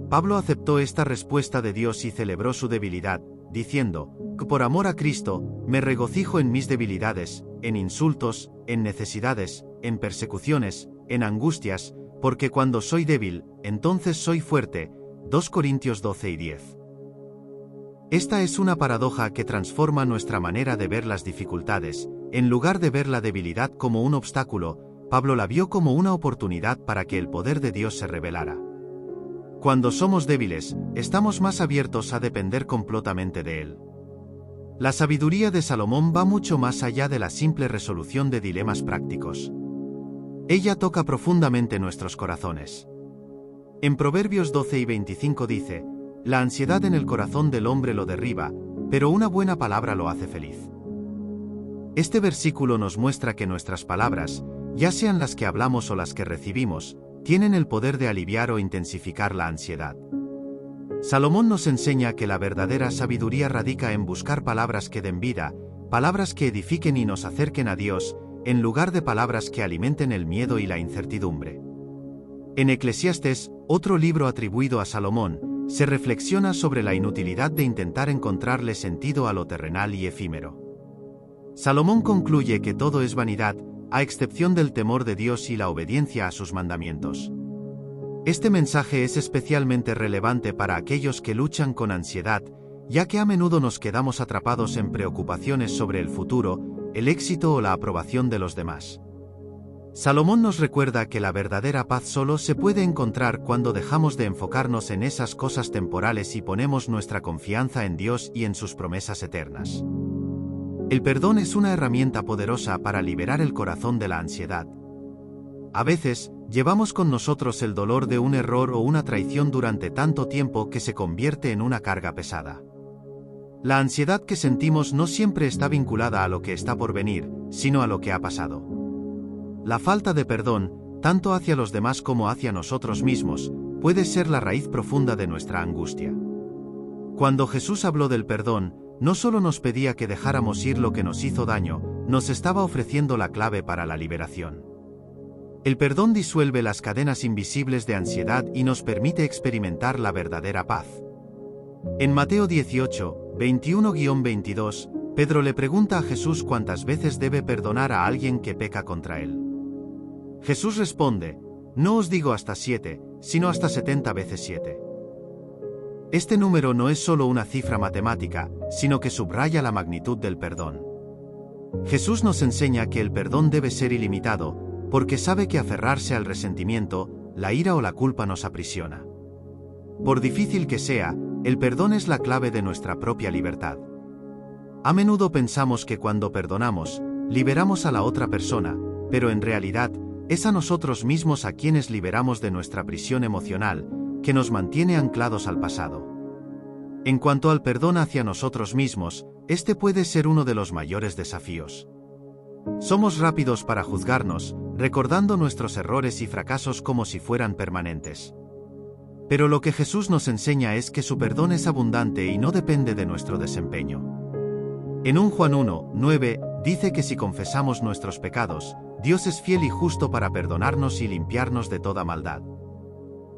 Pablo aceptó esta respuesta de Dios y celebró su debilidad, diciendo, «Por amor a Cristo, me regocijo en mis debilidades, en insultos, en necesidades, en persecuciones, en angustias, porque cuando soy débil, entonces soy fuerte». 2 Corintios 12 y 10. Esta es una paradoja que transforma nuestra manera de ver las dificultades. En lugar de ver la debilidad como un obstáculo, Pablo la vio como una oportunidad para que el poder de Dios se revelara. Cuando somos débiles, estamos más abiertos a depender completamente de Él. La sabiduría de Salomón va mucho más allá de la simple resolución de dilemas prácticos. Ella toca profundamente nuestros corazones. En Proverbios 12 y 25 dice, «La ansiedad en el corazón del hombre lo derriba, pero una buena palabra lo hace feliz». Este versículo nos muestra que nuestras palabras, ya sean las que hablamos o las que recibimos, tienen el poder de aliviar o intensificar la ansiedad. Salomón nos enseña que la verdadera sabiduría radica en buscar palabras que den vida, palabras que edifiquen y nos acerquen a Dios, en lugar de palabras que alimenten el miedo y la incertidumbre. En Eclesiastés, otro libro atribuido a Salomón, se reflexiona sobre la inutilidad de intentar encontrarle sentido a lo terrenal y efímero. Salomón concluye que todo es vanidad, a excepción del temor de Dios y la obediencia a sus mandamientos. Este mensaje es especialmente relevante para aquellos que luchan con ansiedad, ya que a menudo nos quedamos atrapados en preocupaciones sobre el futuro, el éxito o la aprobación de los demás. Salomón nos recuerda que la verdadera paz solo se puede encontrar cuando dejamos de enfocarnos en esas cosas temporales y ponemos nuestra confianza en Dios y en sus promesas eternas. El perdón es una herramienta poderosa para liberar el corazón de la ansiedad. A veces, llevamos con nosotros el dolor de un error o una traición durante tanto tiempo que se convierte en una carga pesada. La ansiedad que sentimos no siempre está vinculada a lo que está por venir, sino a lo que ha pasado. La falta de perdón, tanto hacia los demás como hacia nosotros mismos, puede ser la raíz profunda de nuestra angustia. Cuando Jesús habló del perdón, no solo nos pedía que dejáramos ir lo que nos hizo daño, nos estaba ofreciendo la clave para la liberación. El perdón disuelve las cadenas invisibles de ansiedad y nos permite experimentar la verdadera paz. En Mateo 18, 21-22, Pedro le pregunta a Jesús cuántas veces debe perdonar a alguien que peca contra él. Jesús responde, «No os digo hasta 7, sino hasta 70 veces 7». Este número no es solo una cifra matemática, sino que subraya la magnitud del perdón. Jesús nos enseña que el perdón debe ser ilimitado, porque sabe que aferrarse al resentimiento, la ira o la culpa nos aprisiona. Por difícil que sea, el perdón es la clave de nuestra propia libertad. A menudo pensamos que cuando perdonamos, liberamos a la otra persona, pero en realidad, es a nosotros mismos a quienes liberamos de nuestra prisión emocional, que nos mantiene anclados al pasado. En cuanto al perdón hacia nosotros mismos, este puede ser uno de los mayores desafíos. Somos rápidos para juzgarnos, recordando nuestros errores y fracasos como si fueran permanentes. Pero lo que Jesús nos enseña es que su perdón es abundante y no depende de nuestro desempeño. En 1 Juan 1, 9, dice que si confesamos nuestros pecados, Dios es fiel y justo para perdonarnos y limpiarnos de toda maldad.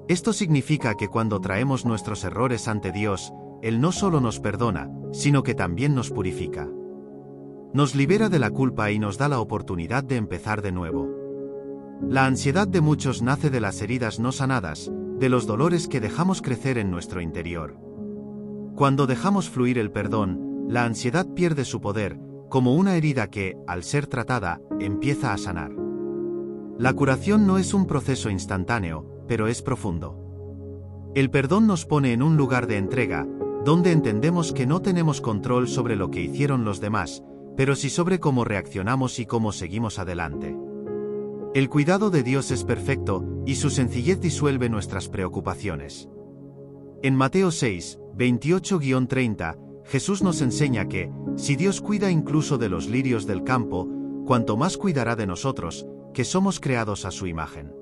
Esto significa que cuando traemos nuestros errores ante Dios, Él no solo nos perdona, sino que también nos purifica. Nos libera de la culpa y nos da la oportunidad de empezar de nuevo. La ansiedad de muchos nace de las heridas no sanadas, de los dolores que dejamos crecer en nuestro interior. Cuando dejamos fluir el perdón, la ansiedad pierde su poder, como una herida que, al ser tratada, empieza a sanar. La curación no es un proceso instantáneo, pero es profundo. El perdón nos pone en un lugar de entrega, donde entendemos que no tenemos control sobre lo que hicieron los demás, pero sí sobre cómo reaccionamos y cómo seguimos adelante. El cuidado de Dios es perfecto, y su sencillez disuelve nuestras preocupaciones. En Mateo 6, 28-30, Jesús nos enseña que, si Dios cuida incluso de los lirios del campo, cuanto más cuidará de nosotros, que somos creados a su imagen.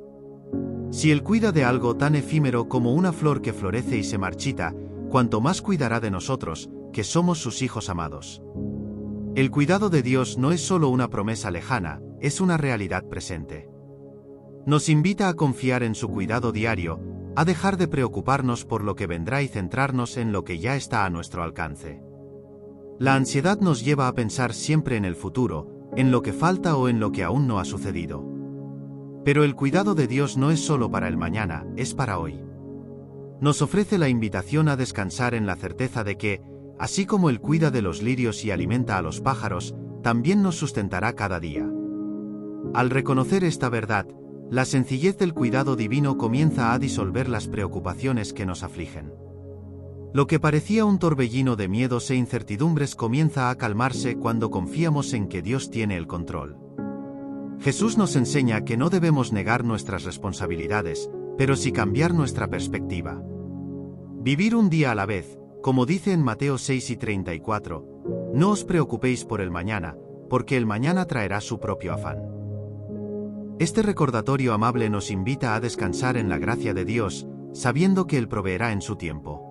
Si Él cuida de algo tan efímero como una flor que florece y se marchita, cuanto más cuidará de nosotros, que somos sus hijos amados. El cuidado de Dios no es solo una promesa lejana, es una realidad presente. Nos invita a confiar en su cuidado diario, a dejar de preocuparnos por lo que vendrá y centrarnos en lo que ya está a nuestro alcance. La ansiedad nos lleva a pensar siempre en el futuro, en lo que falta o en lo que aún no ha sucedido. Pero el cuidado de Dios no es solo para el mañana, es para hoy. Nos ofrece la invitación a descansar en la certeza de que, así como Él cuida de los lirios y alimenta a los pájaros, también nos sustentará cada día. Al reconocer esta verdad, la sencillez del cuidado divino comienza a disolver las preocupaciones que nos afligen. Lo que parecía un torbellino de miedos e incertidumbres comienza a calmarse cuando confiamos en que Dios tiene el control. Jesús nos enseña que no debemos negar nuestras responsabilidades, pero sí cambiar nuestra perspectiva. Vivir un día a la vez, como dice en Mateo 6:34, no os preocupéis por el mañana, porque el mañana traerá su propio afán. Este recordatorio amable nos invita a descansar en la gracia de Dios, sabiendo que Él proveerá en su tiempo.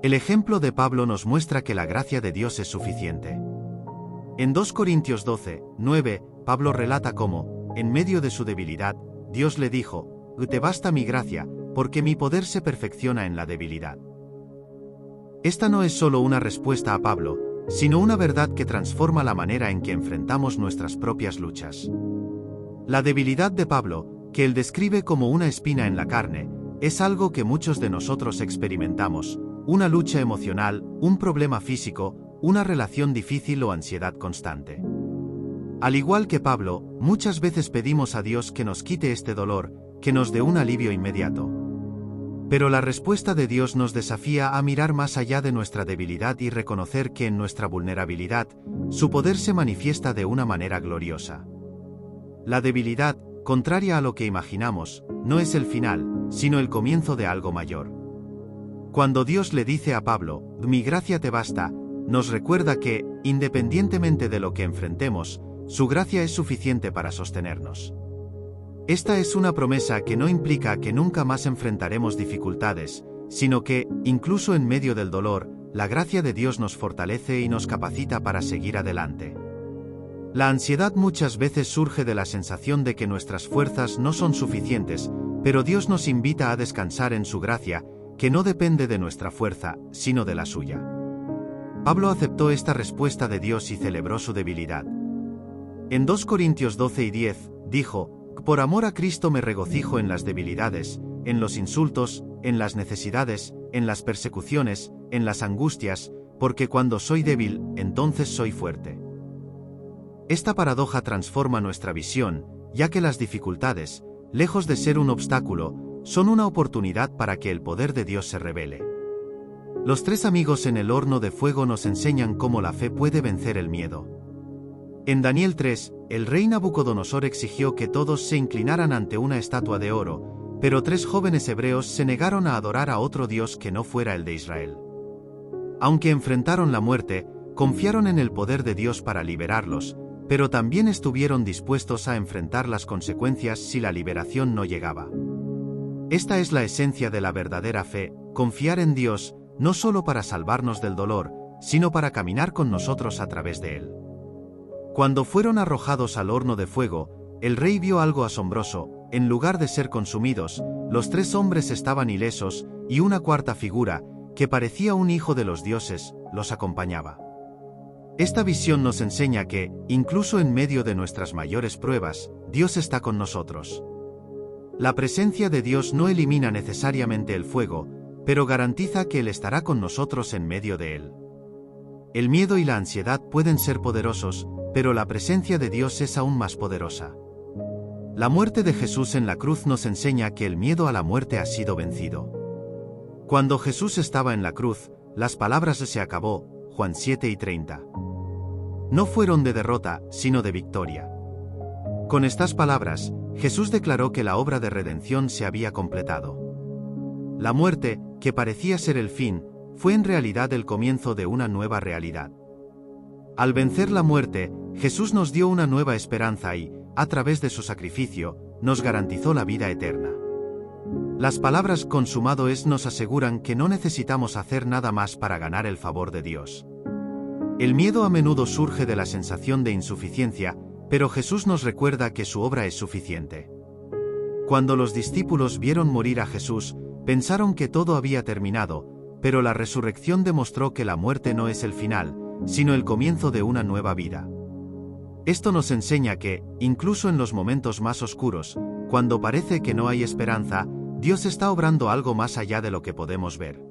El ejemplo de Pablo nos muestra que la gracia de Dios es suficiente. En 2 Corintios 12:9, Pablo relata cómo, en medio de su debilidad, Dios le dijo: «Te basta mi gracia, porque mi poder se perfecciona en la debilidad». Esta no es solo una respuesta a Pablo, sino una verdad que transforma la manera en que enfrentamos nuestras propias luchas. La debilidad de Pablo, que él describe como una espina en la carne, es algo que muchos de nosotros experimentamos: una lucha emocional, un problema físico, una relación difícil o ansiedad constante. Al igual que Pablo, muchas veces pedimos a Dios que nos quite este dolor, que nos dé un alivio inmediato. Pero la respuesta de Dios nos desafía a mirar más allá de nuestra debilidad y reconocer que en nuestra vulnerabilidad, su poder se manifiesta de una manera gloriosa. La debilidad, contraria a lo que imaginamos, no es el final, sino el comienzo de algo mayor. Cuando Dios le dice a Pablo: «Mi gracia te basta», nos recuerda que, independientemente de lo que enfrentemos, su gracia es suficiente para sostenernos. Esta es una promesa que no implica que nunca más enfrentaremos dificultades, sino que, incluso en medio del dolor, la gracia de Dios nos fortalece y nos capacita para seguir adelante. La ansiedad muchas veces surge de la sensación de que nuestras fuerzas no son suficientes, pero Dios nos invita a descansar en su gracia, que no depende de nuestra fuerza, sino de la suya. Pablo aceptó esta respuesta de Dios y celebró su debilidad. En 2 Corintios 12:10, dijo: «Por amor a Cristo me regocijo en las debilidades, en los insultos, en las necesidades, en las persecuciones, en las angustias, porque cuando soy débil, entonces soy fuerte». Esta paradoja transforma nuestra visión, ya que las dificultades, lejos de ser un obstáculo, son una oportunidad para que el poder de Dios se revele. Los tres amigos en el horno de fuego nos enseñan cómo la fe puede vencer el miedo. En Daniel 3, el rey Nabucodonosor exigió que todos se inclinaran ante una estatua de oro, pero 3 jóvenes hebreos se negaron a adorar a otro Dios que no fuera el de Israel. Aunque enfrentaron la muerte, confiaron en el poder de Dios para liberarlos, pero también estuvieron dispuestos a enfrentar las consecuencias si la liberación no llegaba. Esta es la esencia de la verdadera fe: confiar en Dios, no solo para salvarnos del dolor, sino para caminar con nosotros a través de él. Cuando fueron arrojados al horno de fuego, el rey vio algo asombroso. En lugar de ser consumidos, los 3 hombres estaban ilesos, y una cuarta figura, que parecía un hijo de los dioses, los acompañaba. Esta visión nos enseña que, incluso en medio de nuestras mayores pruebas, Dios está con nosotros. La presencia de Dios no elimina necesariamente el fuego, pero garantiza que Él estará con nosotros en medio de él. El miedo y la ansiedad pueden ser poderosos, pero la presencia de Dios es aún más poderosa. La muerte de Jesús en la cruz nos enseña que el miedo a la muerte ha sido vencido. Cuando Jesús estaba en la cruz, las palabras "se acabó", Juan 7:30. No fueron de derrota, sino de victoria. Con estas palabras, Jesús declaró que la obra de redención se había completado. La muerte, que parecía ser el fin, fue en realidad el comienzo de una nueva realidad. Al vencer la muerte, Jesús nos dio una nueva esperanza y, a través de su sacrificio, nos garantizó la vida eterna. Las palabras "consumado es" nos aseguran que no necesitamos hacer nada más para ganar el favor de Dios. El miedo a menudo surge de la sensación de insuficiencia, pero Jesús nos recuerda que su obra es suficiente. Cuando los discípulos vieron morir a Jesús, pensaron que todo había terminado, pero la resurrección demostró que la muerte no es el final, sino el comienzo de una nueva vida. Esto nos enseña que, incluso en los momentos más oscuros, cuando parece que no hay esperanza, Dios está obrando algo más allá de lo que podemos ver.